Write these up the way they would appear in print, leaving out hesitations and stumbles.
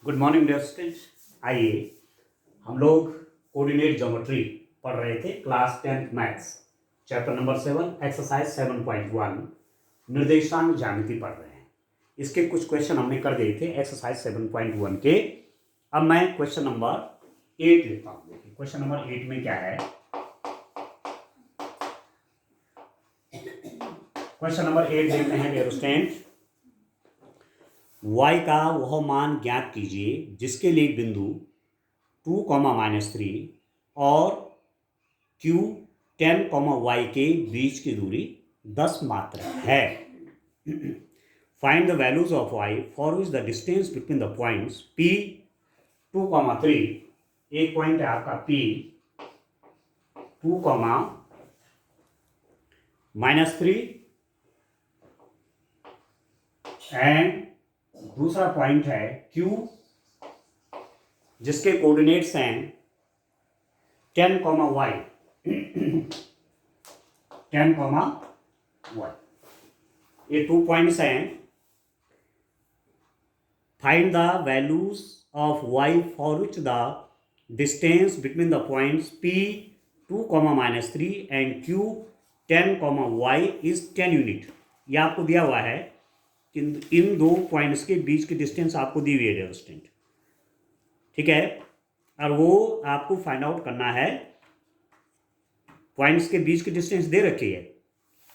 Good morning dear students. आइए हम लोग कोऑर्डिनेट ज्योमेट्री पढ़ रहे थे class 10th maths chapter number 7 exercise 7.1 निर्देशांक ज्यामिति पढ़ रहे हैं। इसके कुछ क्वेश्चन हमने कर दिए थे एक्सरसाइज 7.1 के। अब मैं क्वेश्चन नंबर 8 लेता हूँ। देखिए क्वेश्चन नंबर 8 में क्या है। क्वेश्चन नंबर 8 देखते हैं डियर स्टूडेंट्स। y का वह मान ज्ञात कीजिए जिसके लिए बिंदु 2, और q 10, y के बीच की दूरी 10 मात्र है। Find the values of y for which the distance between the points p 2, 3, एक पॉइंट है आपका p 2, -3 एंड दूसरा पॉइंट है Q जिसके कोऑर्डिनेट्स हैं 10, y 10, y। ये 2 पॉइंट्स हैं। Find the values of y for which the distance between the points P 2, -3 and Q 10, y is 10 unit. ये आपको दिया हुआ है। इन दो पॉइंट्स के बीच की डिस्टेंस आपको दी हुई है डियर स्टूडेंट, ठीक है। और वो आपको फाइंड आउट करना है। पॉइंट्स के बीच की डिस्टेंस दे रखी है,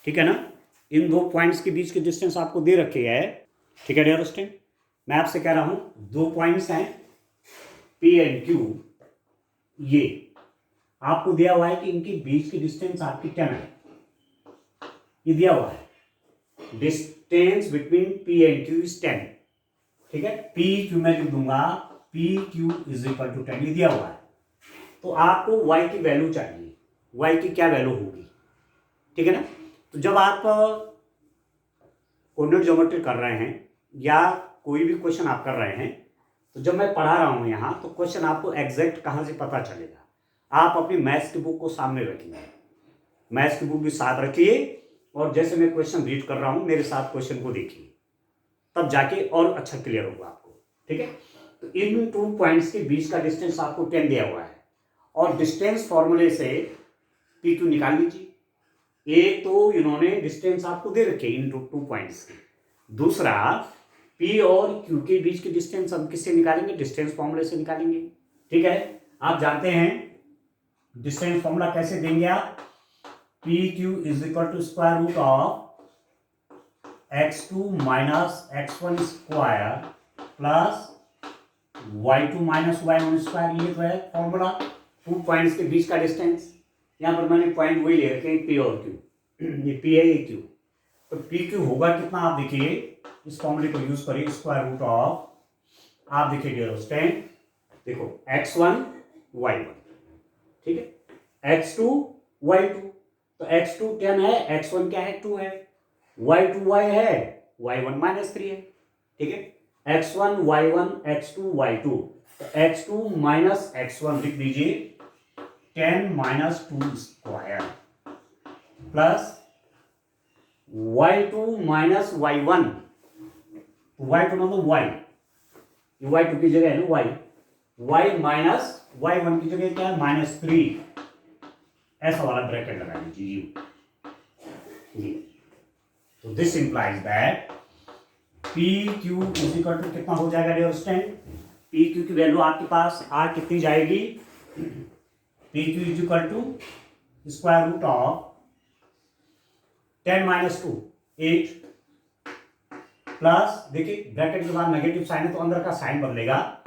ठीक है ना। इन दो पॉइंट्स के बीच की डिस्टेंस आपको दे रखी है, ठीक है डियर स्टूडेंट। मैं आपसे कह रहा हूं दो पॉइंट्स हैं P एंड Q। ये आपको दिया हुआ है कि इनके बीच की डिस्टेंस आपकी 10 है। ये दिया हुआ है distance between P and Q is 10, ठीक है। P Q मैं लिख दूंगा P Q is equal to 10, ये दिया हुआ है। तो आपको y की वैल्यू चाहिए। y की क्या वैल्यू होगी, ठीक है ना। तो जब आप कोऑर्डिनेट ज्योमेट्री कर रहे हैं या कोई भी क्वेश्चन आप कर रहे हैं, तो जब मैं पढ़ा रहा हूं यहां तो क्वेश्चन आपको एग्जैक्ट कहां से पता चलेगा। आप अपनी मैथ्स की बुक को सामने रखिए, मैथ्स की बुक भी साथ रखिए और जैसे मैं क्वेश्चन रीड कर रहा हूं मेरे साथ क्वेश्चन को देखिए, तब जाके और अच्छा क्लियर होगा आपको, ठीक है। तो इन 2 पॉइंट्स के बीच का डिस्टेंस आपको 10 दिया हुआ है और डिस्टेंस फॉर्मूले से P Q निकाल लीजिए। एक तो इन्होंने डिस्टेंस आपको दे रखे इन 2 पॉइंट्स के। दूसरा P और Q के बीच की डिस्टेंस हम किससे निकालेंगे, डिस्टेंस फॉर्मूले से निकालेंगे, ठीक है। आप जानते हैं डिस्टेंस फॉर्मूला कैसे देंगे आप। P Q is equal to square root of x2 minus x1 square plus y2 minus y1 square. ये तो है फॉर्मूला 2 पॉइंट्स के बीच का डिस्टेंस। यहां पर मैंने पॉइंट वही ले रखे हैं P और Q। ये P है, ये Q। तो P Q होगा कितना, आप देखिए इस फॉर्मूले को यूज करिए, स्क्वायर रूट ऑफ, आप देखिए डियर स्टूडेंट, देखो x1 y1, ठीक है, x2 y2। तो x2 10 है, x1 क्या है 2 है, y2 y है, y1 -3 है, ठीक है। x1 y1 x2 y2, तो x2 माइनस x1 लिख दीजिए 10 - 2 square plus y2 minus y1, y2 मतलब y, y2 की जगह है ना y माइनस y1 की जगह क्या है -3, ऐसा वाला ब्रैकेट लगा लीजिए जी। तो this implies that P Q is equal to कितना हो जाएगा डियर स्टूडेंट। पी क्यू की वैल्यू आपके पास आ कितनी जाएगी, P Q is equal to square root of 10 - 2 8 plus, देखिए ब्रैकेट के बाद नेगेटिव साइन है तो अंदर का साइन बदलेगा,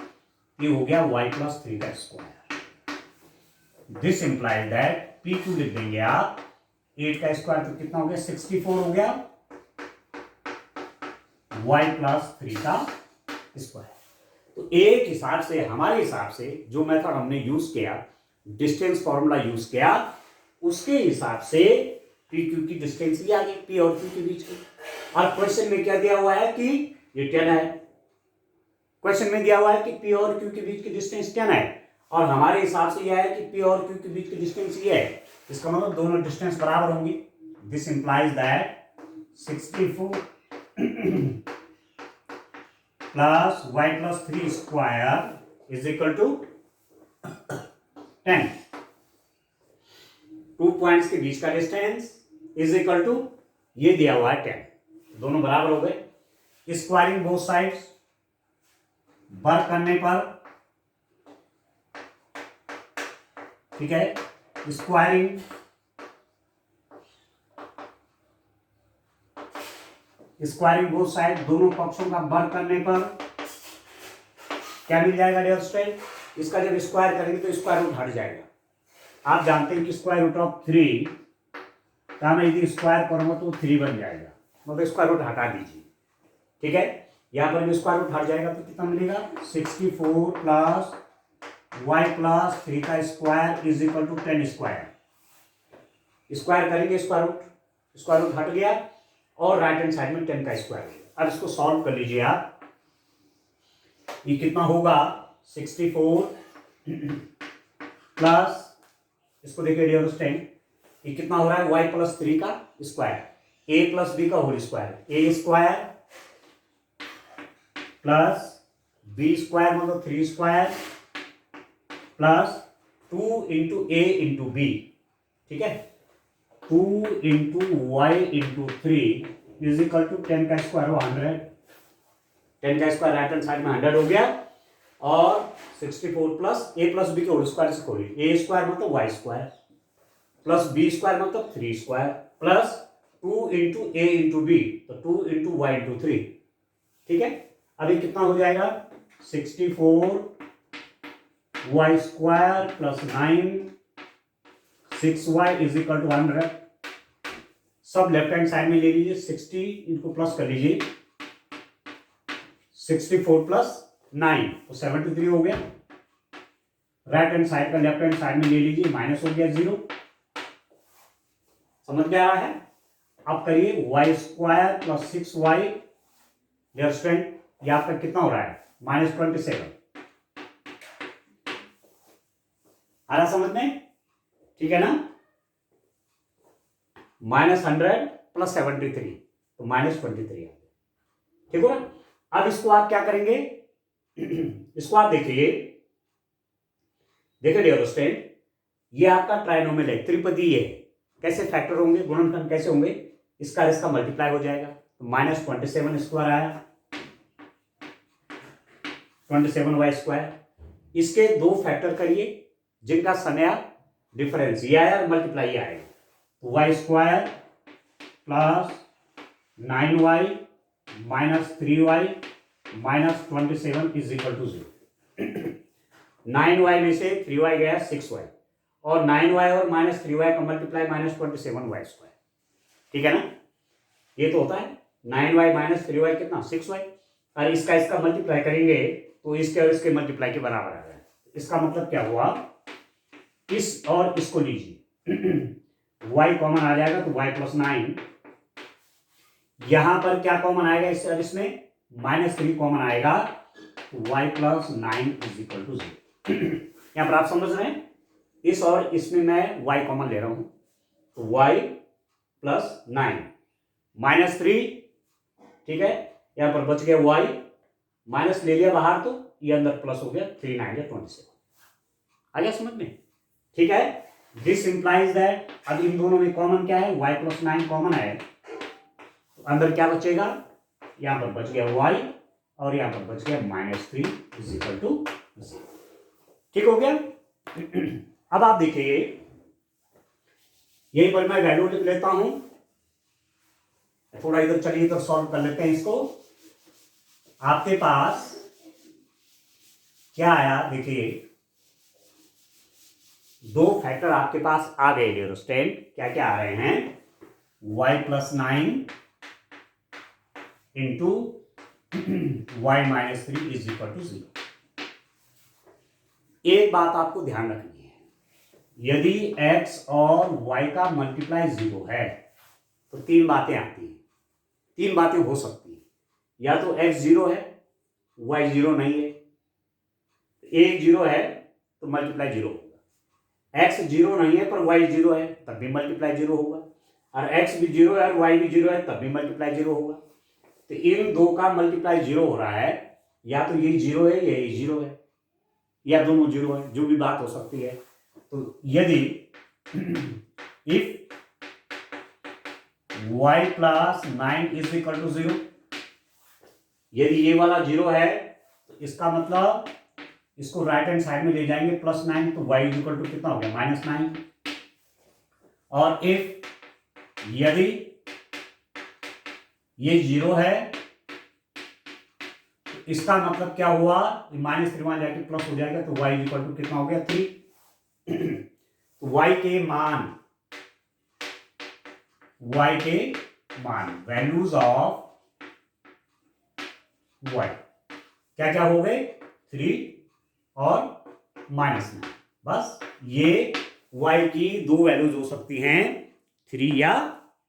ये हो गया y + 3 का square. This implies that P Q लिख देंगे आप 8 का स्क्वायर तो कितना हो गया 64 हो गया, y + 3 का स्क्वायर। तो एक हिसाब से, हमारे हिसाब से जो मेथड हमने यूज किया, डिस्टेंस फॉर्मूला यूज किया, उसके हिसाब से पी क्यू की डिस्टेंस ये आ गई P और Q के बीच की। और क्वेश्चन में क्या दिया हुआ है कि ये 10 है, क्वेश्चन में दिया हुआ है कि P और Q के बीच की डिस्टेंस 10 है और हमारे हिसाब से यह है कि P और Q के बीच की डिस्टेंस ये है। इसका मतलब दोनों डिस्टेंस बराबर होंगी। This implies that 64 plus y plus 3 square is equal to 10। 2 points के बीच का डिस्टेंस इज इक्वल टू ये दिया हुआ है 10, दोनों बराबर हो गए। स्क्वायरिंग बोथ साइड्स, वर्क करने पर, ठीक है, स्क्वायरिंग बोथ साइड, दोनों पक्षों का वर्क करने पर क्या मिल जाएगा डियर स्टूडेंट? इसका जब स्क्वायर करेंगे तो स्क्वायर रूट हट जाएगा। आप जानते हैं कि स्क्वायर रूट ऑफ 3 का मैं यदि स्क्वायर करूंगा तो 3 बन जाएगा, मतलब स्क्वायर रूट हटा दीजिए, ठीक है। यहाँ पर स्क्वायर रूट हट जाएगा तो कितना मिलेगा? 64 प्लस वाई प्लस 3 का square is equal to 10 square. Square करेंगे स्क्वायर रूट हट गया और राइट हैंड साइड में 10 का स्क्वायर। अब इसको सॉल्व कर लीजिए आप। ये कितना होगा? 64 प्लस, इसको देखिए डियर स्टूडेंट, ये कितना हो रहा है? y प्लस 3 का स्क्वायर, a प्लस बी का whole square, a square plus b square मतलब 3 स्क्वायर प्लस 2 इंटू ए इंटू बी, ठीक है। 2 into y into 3 is equal to 10 का स्क्वायर हो 100। 10 का स्क्वायर राइट हैंड साइड में 100 हो गया और 64 प्लस ए प्लस बी के होल स्क्वायर से खोलिए, ए स्क्वायर मतलब y square plus B square मतलब 3 स्क्वायर प्लस 2 इंटू ए इंटू बी, तो 2 इंटू वाई इंटू 3, ठीक है। अभी कितना हो जाएगा? 64 y square plus 9 6 y is equal to 100। सब लेफ्ट हैंड साइड में ले लीजिए, 60 इनको प्लस कर लीजिए, 64 प्लस 9 तो 73 हो गया। राइट हैंड साइड का लेफ्ट हैंड साइड में ले लीजिए, माइनस हो गया 0। समझ में आ रहा है? अब करिए y square plus 6 y, dear student ये आपका कितना हो रहा है? -27। आ रहा समझ में? ठीक है ना? -100 प्लस 73 तो -23, ठीक हो ना? अब इसको आप क्या करेंगे? इसको आप देखिए डियर स्टूडेंट, ये आपका ट्राइनोमियल है, त्रिपदी है। कैसे फैक्टर होंगे, गुणनखंड कैसे होंगे? इसका मल्टीप्लाई हो जाएगा, तो -27 स्क्वायर आया, 27y स्क्वायर। इसके 2 फैक्टर करिए जिनका सनया डिफरेंस ये आया और मल्टीप्लाई ये आएगा, तो y square plus 9y minus 3y minus 27 is equal to 0। 9y में से 3y गया 6y और 9y और माइनस 3y का मल्टीप्लाई -27y स्क्वायर, ठीक है ना? ये तो होता है 9y माइनस 3y कितना? 6y। और इसका मल्टीप्लाई करेंगे तो इसके और इसके मल्टीप्लाई के बराबर आ रहा है। इसका मतलब क्या हुआ? इस और इसको लीजिए, y कॉमन आ जाएगा तो y प्लस 9, यहां पर क्या कॉमन आएगा? इस और इसमें -3 कॉमन आएगा, y प्लस 9 इज इक्वल टू 0। यहां पर आप समझ रहे हैं? इस और इसमें मैं y कॉमन ले रहा हूं, तो y प्लस 9 -3, ठीक है। यहां पर बच गया y, माइनस ले लिया बाहर तो ये अंदर प्लस हो गया, 3 9 27। आ गया समझ में? ठीक है। दिस इंप्लाइज दैट, अब इन दोनों में कॉमन क्या है? y प्लस 9 कॉमन है, तो अंदर क्या बचेगा? यहां पर बच गया y और यहां पर बच गया -3 इज इक्वल टू 0। ठीक हो गया? अब आप देखिए, यही पर मैं वैल्यू लिख लेता हूं, थोड़ा इधर चलिए, इधर सॉल्व कर लेते हैं इसको। आपके पास क्या आया? देखिए 2 फैक्टर आपके पास आ गए डियर स्टूडेंट। क्या क्या आ रहे हैं? y प्लस 9 into y minus 3 is equal to 0। एक बात आपको ध्यान रखनी है, यदि x और y का मल्टीप्लाई 0 है तो 3 बातें आती हैं, 3 बातें हो सकती हैं। या तो x 0 है, y 0 नहीं है, एक 0 है तो मल्टीप्लाई 0 होगा। x 0 नहीं है पर y 0 है तब भी मल्टीप्लाई 0 होगा, और x भी 0 है और y भी 0 है तब भी मल्टीप्लाई 0 होगा। तो इन 2 का मल्टीप्लाई 0 हो रहा है या तो ये 0 है या ये 0 है, या दोनों 0 है, जो भी बात हो सकती है। तो यदि if y + 9 is equal to 0, यदि ये वाला 0 है तो इसका मतलब इसको राइट हैंड साइड में ले जाएंगे +9, तो y इज इक्वल टू कितना हो गया -9। और इफ यदि ये 0 है तो इसका मतलब क्या हुआ, -3 वहां जाके प्लस हो जाएगा, तो y इज इक्वल टू कितना हो गया 3। तो y के मान वैल्यूज ऑफ y क्या क्या हो गए, 3 और -9। बस ये y की दो वैल्यूज हो सकती हैं, 3 या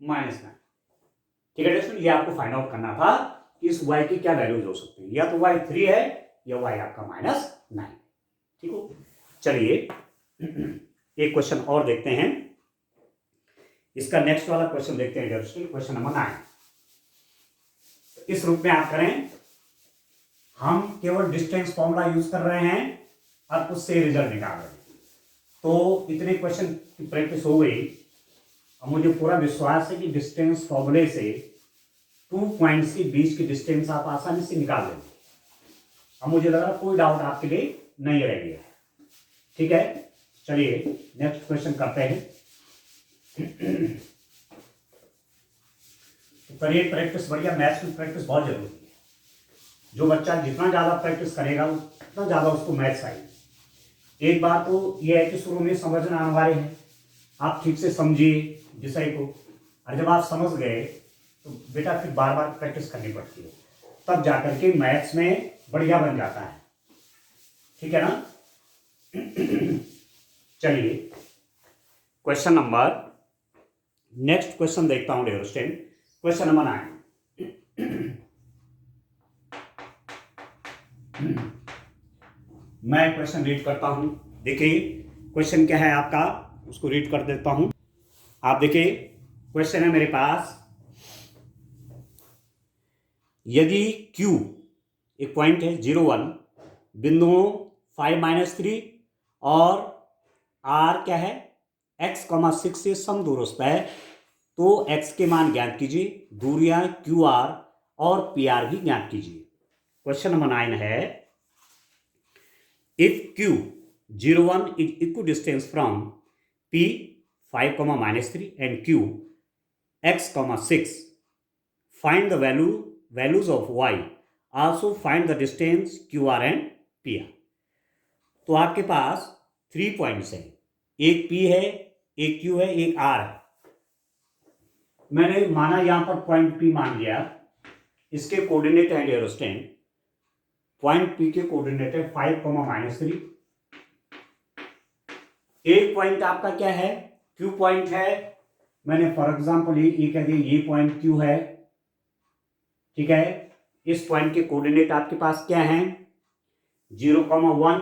-9। ठीक है दोस्तों, ये आपको फाइंड आउट करना था कि इस y की क्या वैल्यूज हो सकती है, या तो y 3 है या y आपका -9। ठीक हो, चलिए एक क्वेश्चन और देखते हैं। इसका नेक्स्ट वाला क्वेश्चन देखते हैं दोस्तों, क्वेश्चन नंबर 9। इस रूप में आप करें, हम केवल डिस्टेंस फॉर्मूला यूज कर रहे हैं और उससे रिजल्ट निकाल रहे हैं। तो इतने क्वेश्चन की प्रैक्टिस हो गई, अब मुझे पूरा विश्वास है कि डिस्टेंस फॉर्मूले से 2 पॉइंट्स के बीच की डिस्टेंस आप आसानी से निकाल लेंगे। अब मुझे लग रहा है कोई डाउट आपके लिए नहीं रह गया। ठीक है, चलिए नेक्स्ट क्वेश्चन करते हैं। तो करिए प्रैक्टिस, बढ़िया, मैथ्स की प्रैक्टिस बहुत जरूरी है। जो बच्चा जितना ज्यादा प्रैक्टिस करेगा उतना ज्यादा उसको मैथ्स आएगी। एक बात तो यह है कि शुरू में समझना अनिवार्य है, आप ठीक से समझिए विषय को, और जब आप समझ गए तो बेटा फिर बार बार प्रैक्टिस करनी पड़ती है, तब जाकर के मैथ्स में बढ़िया बन जाता है। ठीक है ना। चलिए क्वेश्चन नंबर, नेक्स्ट क्वेश्चन देखता हूं डियर स्टूडेंट, क्वेश्चन नंबर 9। मैं क्वेश्चन रीड करता हूं, देखिए क्वेश्चन क्या है आपका, उसको रीड कर देता हूं। आप देखिए क्वेश्चन है मेरे पास, यदि Q एक पॉइंट है 0 1, बिंदुओं 5 - 3 और R क्या है x, 6 से समदूरस्थ है, तो x के मान ज्ञात कीजिए, दूरियां QR और PR भी ज्ञात कीजिए। क्वेश्चन नंबर 9 है, if Q 0 1 is equidistance from P 5, -3 and Q x, 6, find the values of y, also find the distance QR and PR। तो आपके पास 3 पॉइंट्स हैं, एक P है, एक Q है, एक R है। मैंने माना यहां पर पॉइंट P मान लिया, इसके कोऑर्डिनेट है डियर स्टूडेंट, पॉइंट P के कोऑर्डिनेट है 5, -3। एक पॉइंट आपका क्या है, Q पॉइंट है। मैंने फॉर एग्जांपल ये कह दिया, ये पॉइंट Q है। ठीक है, इस पॉइंट के कोऑर्डिनेट आपके पास क्या हैं, 0, 1,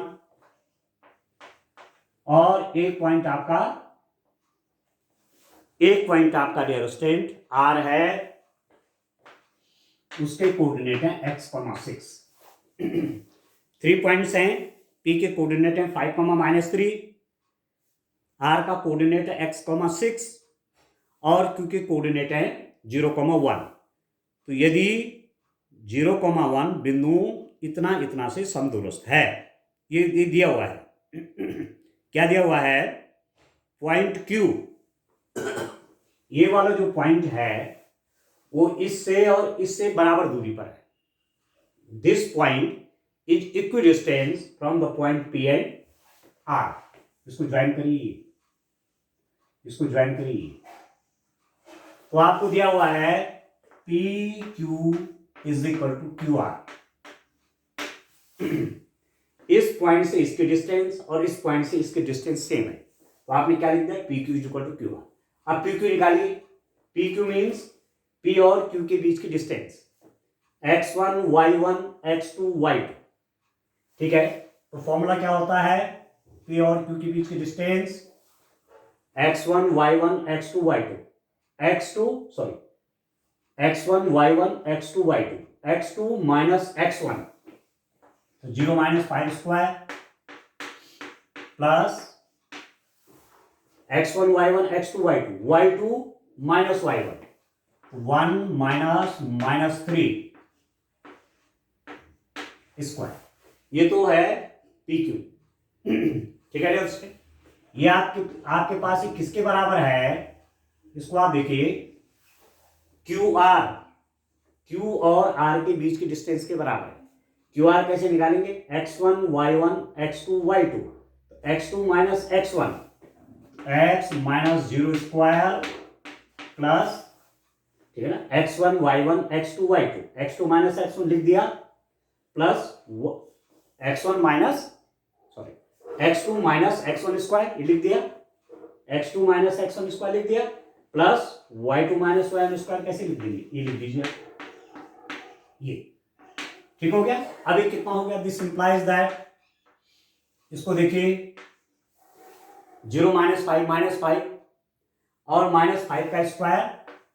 और एक पॉइंट आपका डियर स्टूडेंट R है, उसके कोऑर्डिनेट है x, 6। 3 पॉइंट्स हैं, P के कोऑर्डिनेट है 5, -3, R का कोऑर्डिनेट है x, 6 और Q के कोऑर्डिनेट है 0, 1। तो यदि 0, 1 बिंदु इतना इतना से समदूरस्थ है, ये दिया हुआ है। क्या दिया हुआ है, पॉइंट Q, ये वाला जो पॉइंट है वो इससे और इससे बराबर दूरी पर है। This point is equidistance from the point P and R। इसको ज्वाइन करिए, तो आपको दिया हुआ है PQ is equal to QR। इस पॉइंट से इसके डिस्टेंस और इस पॉइंट से इसके डिस्टेंस सेम है, तो आपने क्या लिख दिया, PQ is equal to QR। अब PQ निकालिए, PQ मीन्स P और Q के बीच की distance, x1 y1 x2 y2। ठीक है, तो फॉर्मूला क्या होता है, P और Q के बीच की distance x1 y1 x2 y2, x1 y1 x2 y2, x2 - x1 तो 0 minus 5 square plus x1 y1 x2 y2 y2 minus y1 1 minus minus 3 square, ये तो है पी क्यू। ठीक है दोस्तों, ये आपके पास ही किसके बराबर है, इसको आप देखिए क्यू आर, क्यू और आर के बीच की डिस्टेंस के बराबर है। क्यू आर कैसे निकालेंगे, x1 y1 x2 y2, x2 minus x1 x minus 0 square plus, ठीक है ना, x1 y1 x2 y2, x2 minus x1 लिख दिया plus x1 minus x2 minus x1 square ये लिख दिया, x2 माइनस x1 स्क्वायर लिख दिया plus y2 minus y1 square कैसे लिख देंगे, ये लिख दीजिए, ये ठीक हो गया। अब ये कितना हो गया, दिस इंप्लाइज दैट, इसको देखिए 0 माइनस 5 और माइनस 5 का स्क्वायर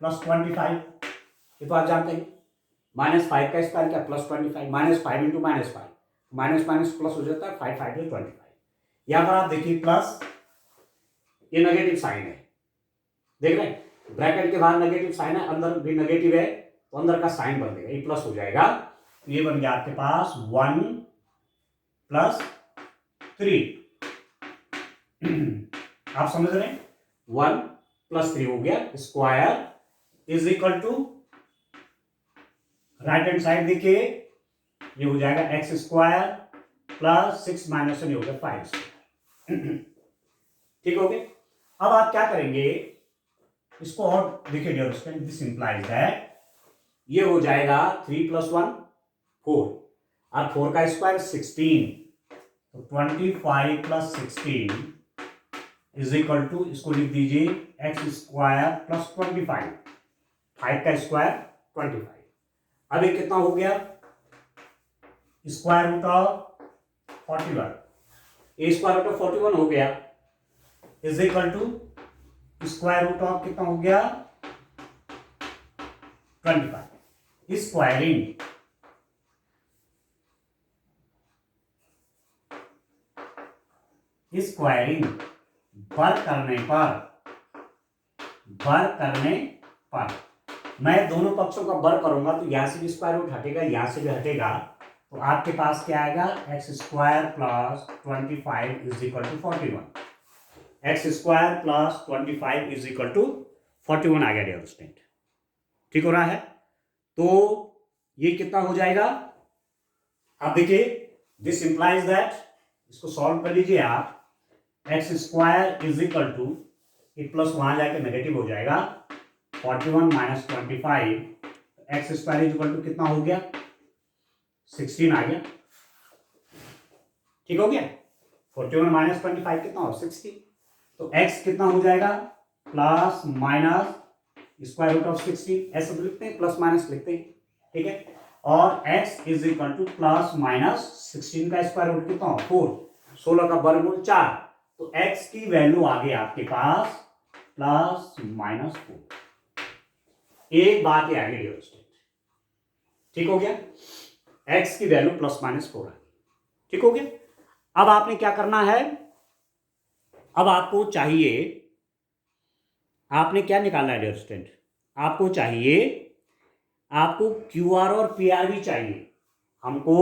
प्लस 25, ये तो आप जानते हैं, माइनस 5 का स्क्वायर क्या plus 25, minus 5 into minus 5, minus minus plus हो जाता है, 5 5 में 25। यहां पर आप देखिए प्लस, ये नेगेटिव साइन है, देख रहे हैं, ब्रैकेट के बाहर नेगेटिव साइन है, अंदर भी नेगेटिव है, तो अंदर का साइन बन देगा, ये प्लस हो जाएगा, तो ये बन गया आपके पास 1 प्लस 3। आप समझ रहे हैं, 1 प्लस 3 हो गया square is equal to, right hand side देखिए ये हो जाएगा एक्स स्क्वायर प्लस 6 माइनस हो गया 5 स्क्वायर। ठीक हो गया। अब आप क्या करेंगे, इसको और देखिए dear student, this implies that ये हो जाएगा 3 प्लस 1 4 और 4 का स्क्वायर 16, तो 25 प्लस 16 इज इक्वल टू, इसको लिख दीजिए एक्स स्क्वायर प्लस 25, 5 का स्क्वायर 25। अब ये कितना हो गया, square root of 41, a square root of 41 हो गया is equal to square root of कितना हो गया 25। स्क्वायरिंग वर्क करने पर मैं दोनों पक्षों का वर्क करूंगा, तो यहां से भी स्क्वायर रूट हटेगा, यहां से भी हटेगा, तो आपके पास क्या आएगा, x square plus 25 is equal to 41, x square plus 25 is equal to 41 आ गया डियर स्टूडेंट। ठीक हो रहा है, तो ये कितना हो जाएगा, आप देखिए दिस इंप्लाइज दैट, इसको सॉल्व कर लीजिए आप, x square is equal to, एक प्लस वहां जाकर नेगेटिव हो जाएगा, 41 minus 25, x square is equal to कितना हो गया 16 आ गया। ठीक हो गया, 41 माइनस 25 कितना हो 60, तो x कितना हो जाएगा plus minus square root of 16, ऐसे तो लिखते हैं, प्लस माइनस लिखते हैं, ठीक है, और x is equal two plus minus 16 का स्क्वायर रूट कितना हो 4, 16 का वर्गमूल 4, तो x की वैल्यू आ गई आपके पास प्लस माइनस 4। एक बात ये आ गई स्टेट, ठीक हो गया, x की वैल्यू प्लस माइनस 4 आ गई। ठीक हो गया। अब आपने क्या करना है, अब आपको चाहिए, आपने क्या निकालना है डियर स्टूडेंट, आपको चाहिए, आपको क्यू आर और पी आर भी चाहिए, हमको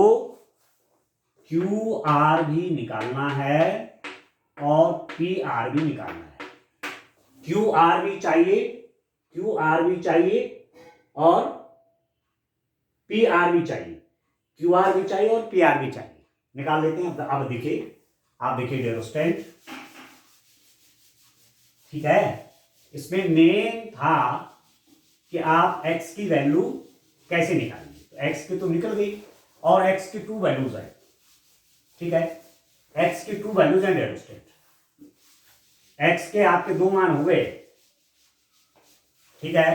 क्यू आर भी निकालना है और पी आर भी निकालना है। क्यू आर भी चाहिए, क्यू आर भी चाहिए और पी आर भी चाहिए, क्यू आर भी चाहिए और पी आर भी चाहिए, निकाल लेते हैं। अब देखिए, आप देखिए डियर स्टूडेंट, ठीक है, इसमें मेन था कि आप x की वैल्यू कैसे निकालेंगे, तो x की तो निकल गई और x की 2 वैल्यूज है, ठीक है, x की 2 वैल्यूज हैं डियर स्टूडेंट, x के आपके 2 मान हो गए, ठीक है।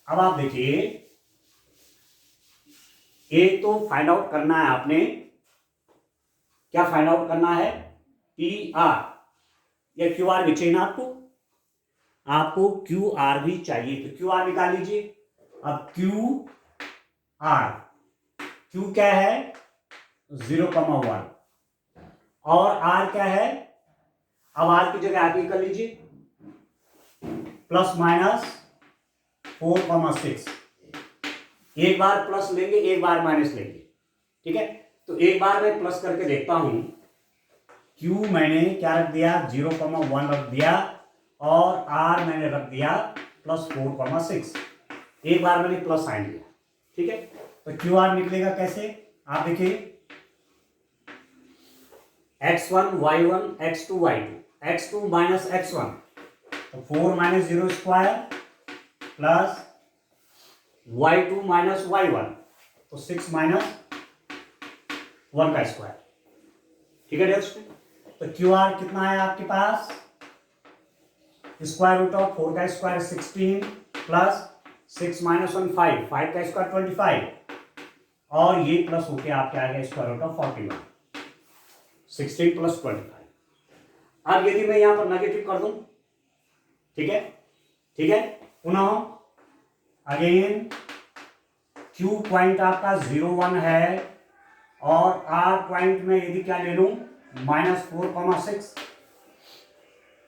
अब आप देखिए, एक तो फाइंड आउट करना है आपने, क्या फाइंड आउट करना है, पी आर या क्यू आर भी चाहिए ना आपको क्यू आर भी चाहिए, तो क्यू आर निकाल लीजिए। अब क्यू आर, क्यू क्या है 0,1 और r क्या है, अब r की जगह आप ये कर लीजिए प्लस माइनस 4,6। एक बार प्लस लेंगे एक बार माइनस लेंगे, ठीक है। तो एक बार मैं प्लस करके देखता हूं, q मैंने क्या रख दिया 0,1 रख दिया और r मैंने रख दिया प्लस 4,6। एक बार मैंने प्लस साइन दिया, ठीक है। तो क्यू आर निकलेगा कैसे, आप देखिए x1 y1 x2 y2, x2 minus x1 तो 4 minus 0 square plus y2 minus y1 तो 6 माइनस 1 का स्क्वायर, ठीक है दोस्तों। तो क्यू आर कितना है आपके पास, स्क्वायर रूट ऑफ 4 का स्क्वायर 16 प्लस 6 माइनस 1 5, 5 का स्क्वायर 25 और ये प्लस होके आपके आ गया स्क्वायर रूट ऑफ 41, 16 प्लस 25। अब यदि मैं यहां पर नेगेटिव कर दूं, ठीक है, ठीक है, पुनः अगेन Q पॉइंट आपका 0,1 है और R पॉइंट में यदि क्या ले लूं -4,6,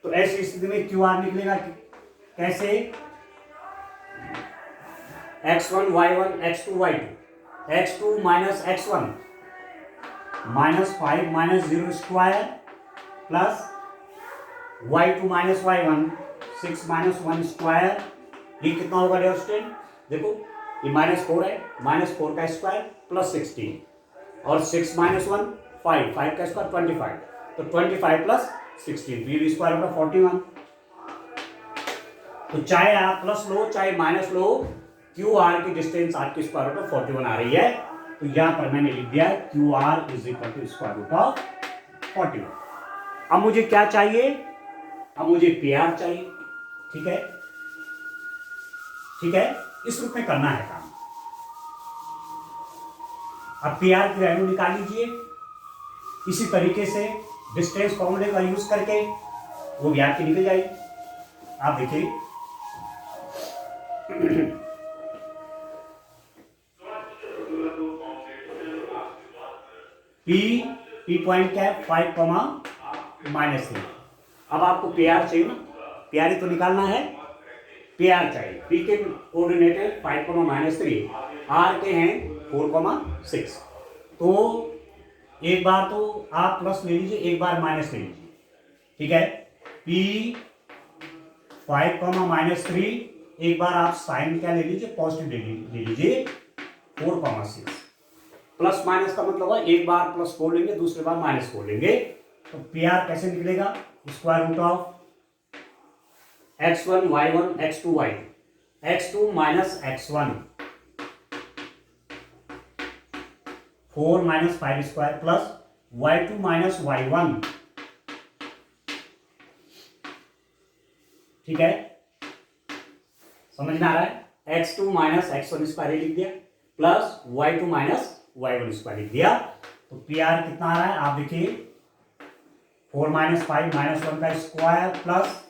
तो ऐसी स्थिति में क्यू आर निकलेगा कैसे, x1 y1 x2 y2, x2 minus x1 -5 minus 0 square plus y2 minus y1 6 minus 1 square. ये कितना होगा स्टूडेंट, देखो ये -4 है, -4 का स्क्वायर प्लस 16 और 6 माइनस 1 5, 5 का स्क्वायर 25, तो 25 प्लस 16 ये स्क्वायर होगा 41। तो चाहे आप प्लस लो चाहे माइनस लो, क्यू आर की डिस्टेंस आपकी स्क्वायर रूट ऑफ 41 आ रही है। तो यहां पर मैंने लिख दिया Q R is equal to square root of 41। अब मुझे क्या चाहिए, अब मुझे पी आर चाहिए, ठीक है, ठीक है, इस रूप में करना है काम। अब पी आर की वैल्यू निकाल लीजिए इसी तरीके से डिस्टेंस फॉर्मूले का यूज करके, वो भी आपकी निकल जाएगी। आप देखिए पी पॉइंट क्या है 5,-3। अब आपको पी आर चाहिए ना, पी आर तो निकालना है, पी आर चाहिए। पी के कोऑर्डिनेट है 5,-3, आर के हैं 4,6। तो एक बार तो आप प्लस ले लीजिए एक बार माइनस ले लीजिए, ठीक है। पी 5,-3, एक बार आप साइन क्या ले लीजिए पॉजिटिव ले लीजिए 4,6। प्लस माइनस का मतलब है एक बार प्लस 4 लेंगे दूसरे बार माइनस 4 लेंगे। तो पी आर कैसे निकलेगा, square root of x1 y1 x2 y2, x2 minus x1 4 minus 5 square plus y2 minus y1, ठीक है, समझ में आ रहा है। x2 माइनस x1 स्क्वायर लिख दिया plus y2 minus y1 square लिख दिया। तो पी आर कितना आ रहा है आप देखिए 4 माइनस 5 माइनस 1 का स्क्वायर प्लस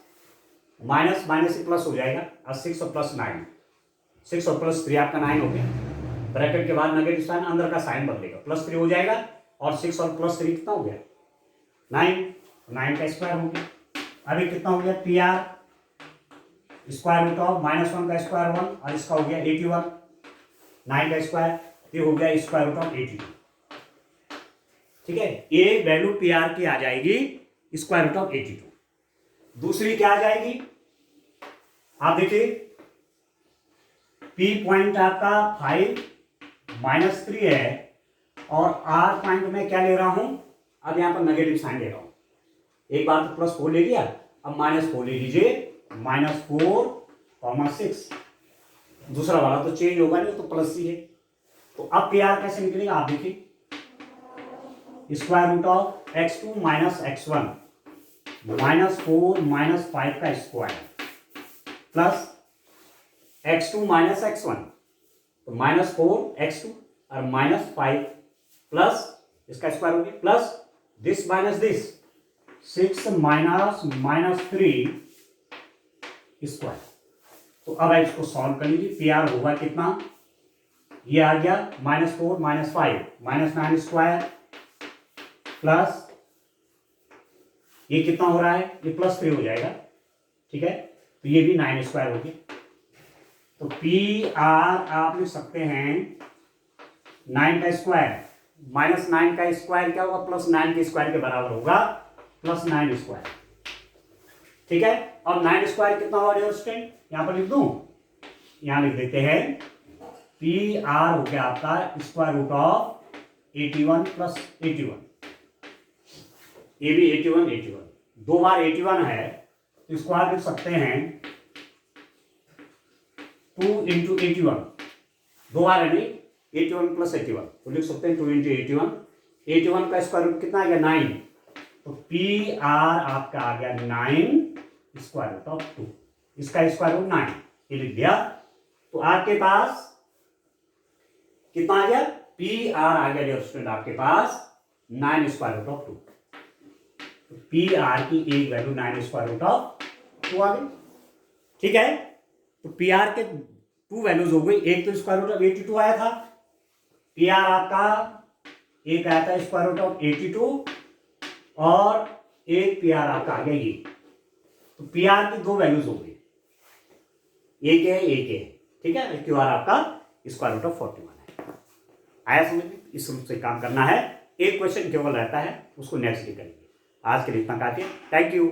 माइनस माइनस से प्लस हो जाएगा और 6 और प्लस 9, 6 और प्लस 3 आपका 9 हो गया। ब्रैकेट के बाद नेगेटिव साइन अंदर का साइन बदलेगा, प्लस 3 हो जाएगा और 6 और प्लस 3 कितना हो गया 9 का स्क्वायर हो गया। अभी कितना हो गया P R square root of -1 का स्क्वायर 1 और इसका हो गया 81, 9 का स्क्वायर ये हो गया स्क्वायर रूट ऑफ 82, ठीक है। ये वैल्यू पी आर की आ जाएगी स्क्वायर रूट ऑफ 82। दूसरी क्या आ जाएगी आप देखिए, पी पॉइंट आपका 5-3 है और आर पॉइंट में क्या ले रहा हूं, अब यहां पर नेगेटिव साइन ले रहा हूं। एक बार तो +4 ले लिया, अब -4 ले लीजिए, -4,6। दूसरा वाला तो चेंज होगा नहीं, तो प्लस ही है। तो अब पी आर कैसे निकलेगा आप देखिए, square root of x2 minus x1 -4 minus 5 का square plus x2 minus x1 तो -4 x2 और -5 प्लस इसका स्क्वायर हो गया plus this minus this 6 minus -3 square. तो अब इसको सॉल्व कर लीजिए, पी आर होगा कितना ये आ गया -4 -5 -9 स्क्वायर प्लस ये कितना हो रहा है, ये +3 हो जाएगा, ठीक है। तो ये भी 9 स्क्वायर हो गया। तो पी आर आप लिख सकते हैं 9 का स्क्वायर -9 का स्क्वायर क्या होगा, +9 के स्क्वायर के बराबर होगा, +9 स्क्वायर, ठीक है। अब 9 स्क्वायर कितना हुआ डियर स्टूडेंट, यहां पर लिख दूं, यहां लिख देते हैं पी आर हो गया आपका स्क्वायर रूट ऑफ 81 + 81, ये भी 81 81, 2 बार 81 है तो स्क्वायर लिख सकते हैं 2 × 81, 2 बार है नहीं, 81 + 81 तो लिख सकते हैं 2 × 81, 81 का स्क्वायर रूट कितना आ गया 9, तो पी आर आपका आ गया 9 स्क्वायर रूट ऑफ 2, इसका स्क्वायर रूट 9, ये लिख दिया। तो आपके पास कितना आ गया, पी आर आ गया डियर स्टूडेंट आपके पास 9 स्क्वायर रूट ऑफ 2, तो पी आर की एक वैल्यू 9 स्क्वायर रूट ऑफ 2 आ गई, ठीक है। तो पी आर के 2 वैल्यूज हो गई, एक तो स्क्वायर रूट ऑफ 82 आया था, पी आर आपका एक आया था स्क्वायर रूट ऑफ 82 और एक पी आर आपका आ गया ये, तो पी आर की 2 वैल्यूज हो गई, एक है, ठीक है। क्यू आर आपका स्क्वायर रूट ऑफ 41 है। आया समझ में, इस रूप से काम करना है, एक क्वेश्चन केवल रहता है, उसको नेक्स्ट डे करेंगे। आज के लिए इतना काफी है, थैंक यू।